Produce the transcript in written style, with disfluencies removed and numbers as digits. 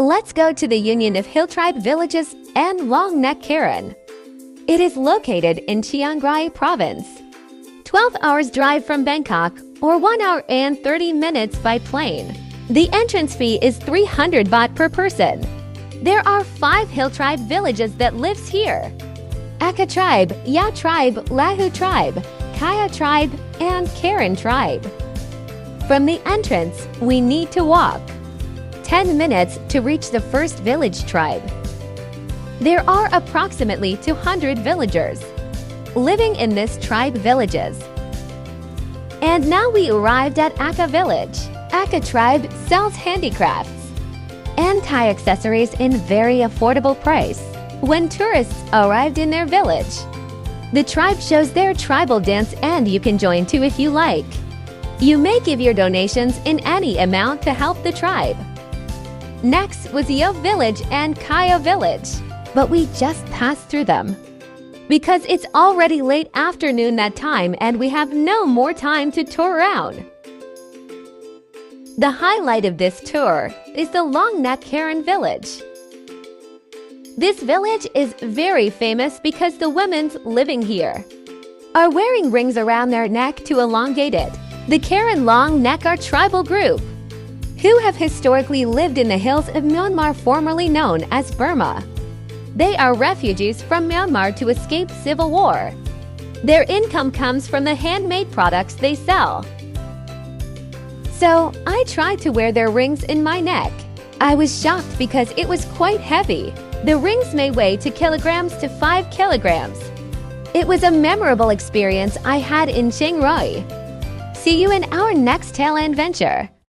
Let's go to the Union of Hill Tribe Villages and Long Neck Karen. It is located in Chiangrai province. 12 hours drive from Bangkok or 1 hour and 30 minutes by plane. The entrance fee is 300 baht per person. There are 5 hill tribe villages that lives here: Aka tribe, Ya tribe, Lahu tribe, Kaya tribe, and Karen tribe. From the entrance, we need to walk 10 minutes to reach the first village tribe. There are approximately 200 villagers living in this tribe villages. And now we arrived at Aka village. Aka tribe sells handicrafts and Thai accessories in very affordable price. When tourists arrived in their village, the tribe shows their tribal dance and you can join too if you like. You may give your donations in any amount to help the tribe. Next was Yo village and Kaya village, but we just passed through them because it's already late afternoon that time and we have no more time to tour around. The highlight of this tour is the Long Neck Karen village. This village is very famous because the women living here are wearing rings around their neck to elongate it. The Karen Long Neck are tribal group who have historically lived in the hills of Myanmar, formerly known as Burma. They are refugees from Myanmar to escape civil war. Their income comes from the handmade products they sell. So I tried to wear their rings in my neck. I was shocked because it was quite heavy. The rings may weigh 2 kilograms to 5 kilograms. It was a memorable experience I had in Chiangrai. See you in our next Thailand venture.